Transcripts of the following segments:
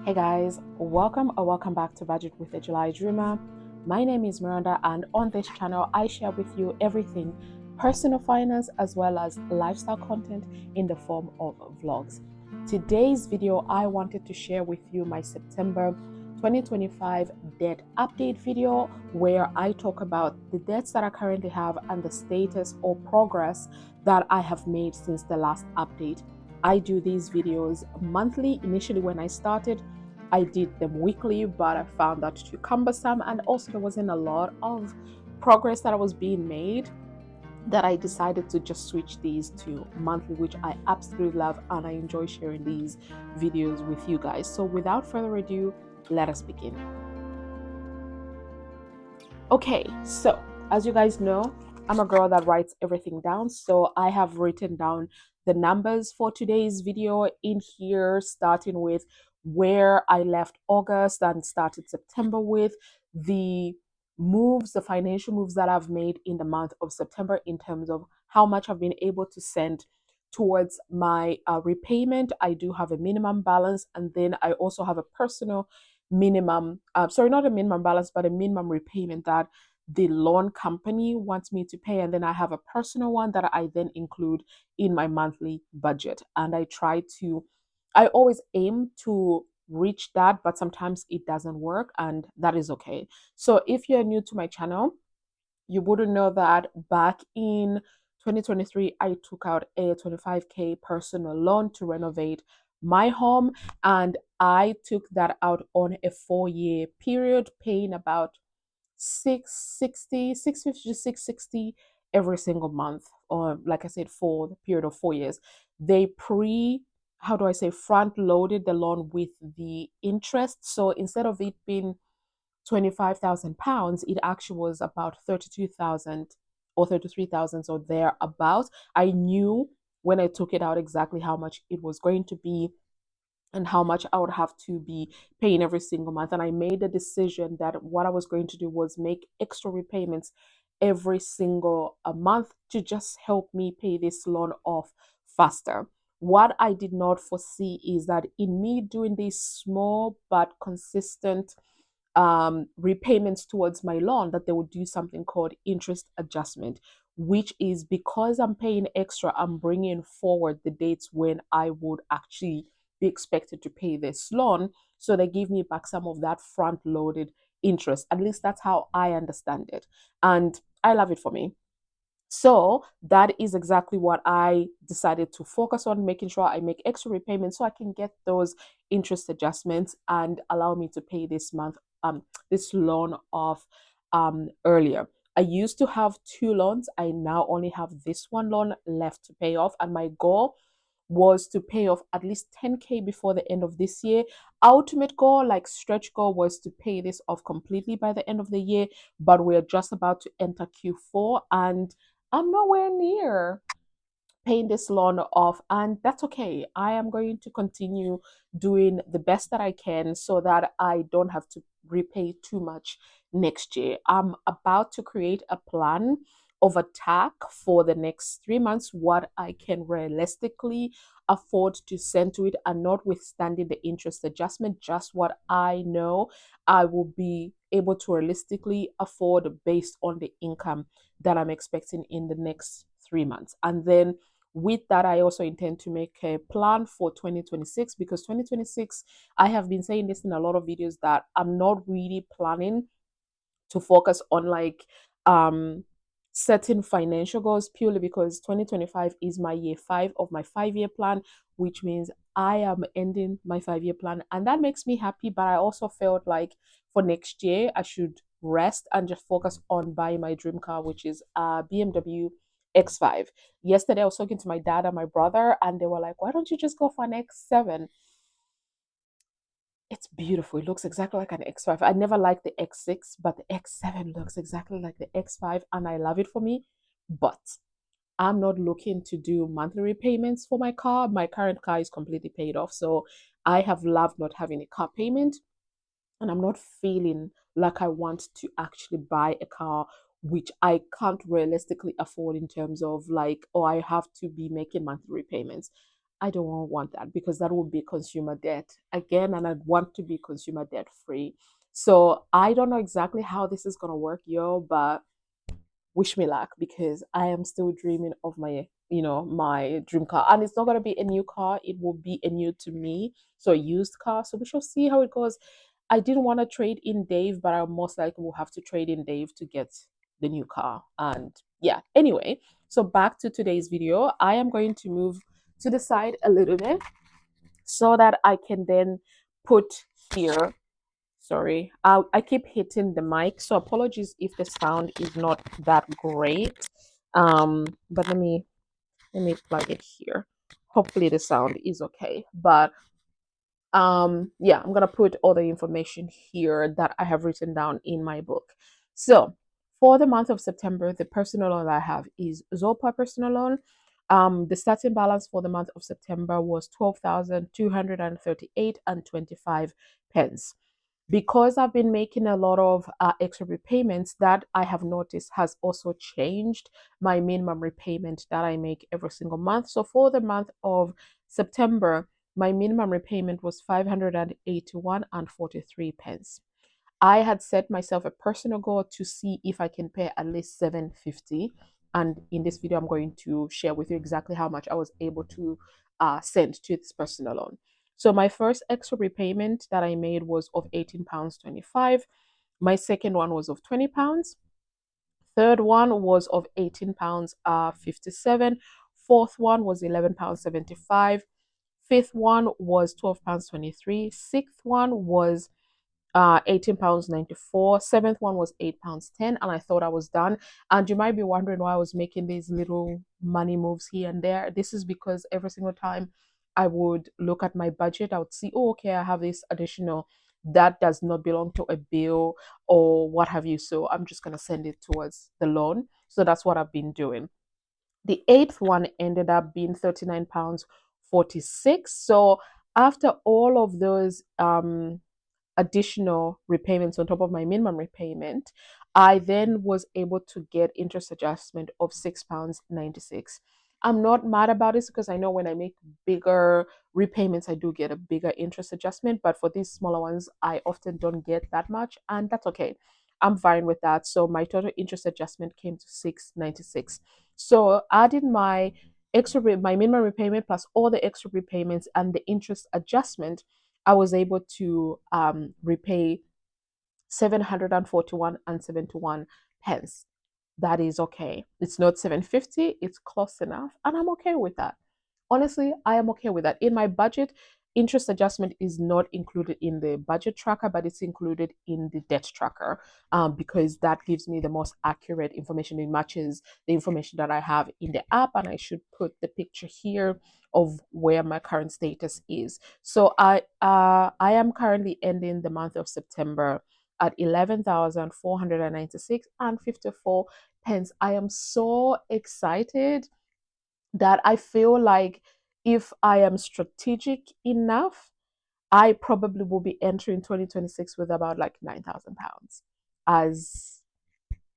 Hey guys, welcome back to Budget with a July Dreamer. My name is Miranda, and on this channel I share with you everything personal finance as well as lifestyle content in the form of vlogs. Today's video, I wanted to share with you my September 2025 debt update video where I talk about the debts that I currently have and the status or progress that I have made since the last update. I do these videos monthly. Initially, when I started, I did them weekly, but I found that too cumbersome, and also there wasn't a lot of progress that was being made, that I decided to just switch these to monthly, which I absolutely love, and I enjoy sharing these videos with you guys. So without further ado, let us begin. Okay, so as you guys know, I'm a girl that writes everything down. So I have written down the numbers for today's video in here, starting with where I left August and started September with the financial moves that I've made in the month of September in terms of how much I've been able to send towards my repayment. I do have a minimum balance, and then I also have a personal minimum, sorry, not a minimum balance, but a minimum repayment that the loan company wants me to pay. And then I have a personal one that I then include in my monthly budget. And I always aim to reach that, but sometimes it doesn't work, and that is okay. So if you're new to my channel, you wouldn't know that back in 2023, I took out a 25K personal loan to renovate my home, and I took that out on a 4-year period, paying about 650 to 660 every single month, or like I said, for the period of 4 years. They how do I say, front loaded the loan with the interest. So instead of it being £25,000, it actually was about 32,000 or 33,000 or thereabouts. I knew when I took it out exactly how much it was going to be and how much I would have to be paying every single month. And I made a decision that what I was going to do was make extra repayments every single month to just help me pay this loan off faster. What I did not foresee is that in me doing these small but consistent repayments towards my loan, that they would do something called interest adjustment, which is because I'm paying extra, I'm bringing forward the dates when I would actually be expected to pay this loan. So they give me back some of that front loaded interest. At least that's how I understand it. And I love it for me. So that is exactly what I decided to focus on, making sure I make extra repayments so I can get those interest adjustments and allow me to pay this loan off earlier. I used to have two loans. I now only have this one loan left to pay off, and my goal was to pay off at least 10K before the end of this year. Ultimate goal, like stretch goal, was to pay this off completely by the end of the year, but we're just about to enter Q4 and I'm nowhere near paying this loan off, and that's okay. I am going to continue doing the best that I can so that I don't have to repay too much next year. I'm about to create a plan of attack for the next 3 months, what I can realistically afford to send to it, and notwithstanding the interest adjustment, just what I know I will be able to realistically afford based on the income that I'm expecting in the next 3 months. And then with that, I also intend to make a plan for 2026, because 2026, I have been saying this in a lot of videos, that I'm not really planning to focus on like certain financial goals, purely because 2025 is my year 5 of my 5-year plan, which means I am ending my 5-year plan, and that makes me happy. But I also felt like for next year I should rest and just focus on buying my dream car, which is a BMW X5. Yesterday I was talking to my dad and my brother, and they were like, why don't you just go for an X7? It's beautiful. It looks exactly like an X5. I never liked the X6, but the X7 looks exactly like the X5, and I love it for me. But I'm not looking to do monthly repayments for my car. My current car is completely paid off. So I have loved not having a car payment, and I'm not feeling like I want to actually buy a car which I can't realistically afford, in terms of like, oh, I have to be making monthly repayments. I don't want that because that would be consumer debt again, and I'd want to be consumer debt free. So I don't know exactly how this is gonna work, yo, but wish me luck because I am still dreaming of my, my dream car. And it's not going to be a new car, it will be a new to me. So a used car. So we shall see how it goes. I didn't want to trade in Dave, but I most likely will have to trade in Dave to get the new car. And yeah, anyway, so back to today's video. I am going to move to the side a little bit so that I can then put here. Sorry, I keep hitting the mic, so apologies if the sound is not that great. But let me plug it here. Hopefully the sound is okay. But yeah, I'm gonna put all the information here that I have written down in my book. So for the month of September, the personal loan I have is Zopa personal loan. The starting balance for the month of September was 12,238 and 25 pence. Because I've been making a lot of extra repayments, that I have noticed has also changed my minimum repayment that I make every single month. So for the month of September, my minimum repayment was 581 and 43 pence. I had set myself a personal goal to see if I can pay at least 750. And in this video, I'm going to share with you exactly how much I was able to send to this personal loan. So my first extra repayment that I made was of £18.25. My second one was of £20. Third one was of £18.57. Fourth one was £11.75. Fifth one was £12.23. Sixth one was £18.94. Seventh one was £8.10, and I thought I was done. And you might be wondering why I was making these little money moves here and there. This is because every single time I would look at my budget, I would see, oh, okay, I have this additional that does not belong to a bill or what have you. So I'm just gonna send it towards the loan. So that's what I've been doing. The eighth one ended up being £39.46. So after all of those additional repayments on top of my minimum repayment, I then was able to get interest adjustment of £6.96. I'm not mad about this because I know when I make bigger repayments, I do get a bigger interest adjustment. But for these smaller ones, I often don't get that much, and that's okay. I'm fine with that. So my total interest adjustment came to £6.96. So adding my my minimum repayment plus all the extra repayments and the interest adjustment, I was able to repay 741 and 71 pence. That is okay. It's not 750, it's close enough, and I'm okay with that. Honestly, I am okay with that. In my budget, interest adjustment is not included in the budget tracker, but it's included in the debt tracker, because that gives me the most accurate information. It matches the information that I have in the app, and I should put the picture here of where my current status is. So I am currently ending the month of September at 11,496 and 54 pence. I am so excited that I feel like if I am strategic enough, I probably will be entering 2026 with about like £9,000 as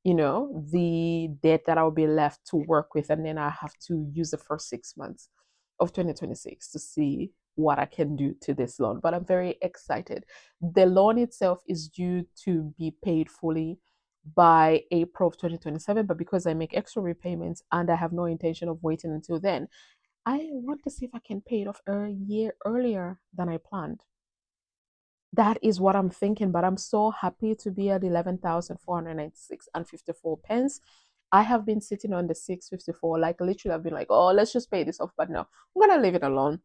the debt that I'll be left to work with. And then I have to use the first 6 months of 2026 to see what I can do to this loan. But I'm very excited. The loan itself is due to be paid fully by April of 2027. But because I make extra repayments and I have no intention of waiting until then, I want to see if I can pay it off a year earlier than I planned. That is what I'm thinking, but I'm so happy to be at 11,496 and 54 pence. I have been sitting on the 654, like literally, I've been like, oh, let's just pay this off. But no, I'm gonna leave it alone.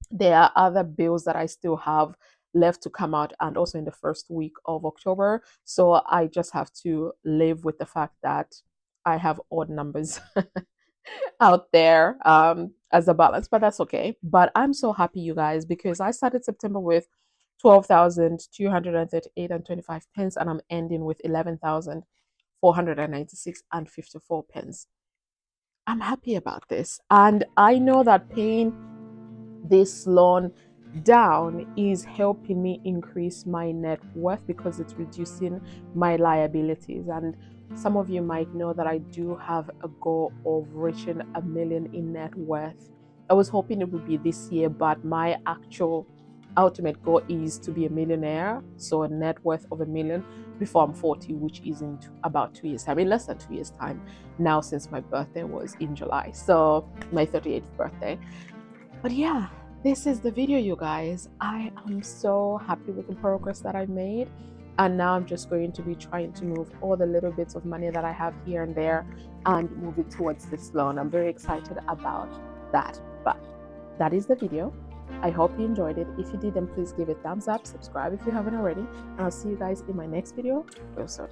There are other bills that I still have left to come out, and also in the first week of October. So I just have to live with the fact that I have odd numbers out there as a balance, but that's okay. But I'm so happy, you guys, because I started September with 12,238 and 25 pence, and I'm ending with 11,496 and 54 pence. I'm happy about this, and I know that paying this loan down is helping me increase my net worth because it's reducing my liabilities. And some of you might know that I do have a goal of reaching 1 million in net worth I was hoping it would be this year, but my actual ultimate goal is to be a millionaire, so a net worth of 1 million before I'm 40, which is in about 2 years time, in less than 2 years time now, since my birthday was in July, so my 38th birthday. But yeah, this is the video, you guys. I am so happy with the progress that I made, and now I'm just going to be trying to move all the little bits of money that I have here and there and move it towards this loan. I'm very excited about that. But that is the video. I hope you enjoyed it. If you did, then please give it a thumbs up, subscribe if you haven't already, and I'll see you guys in my next video real soon.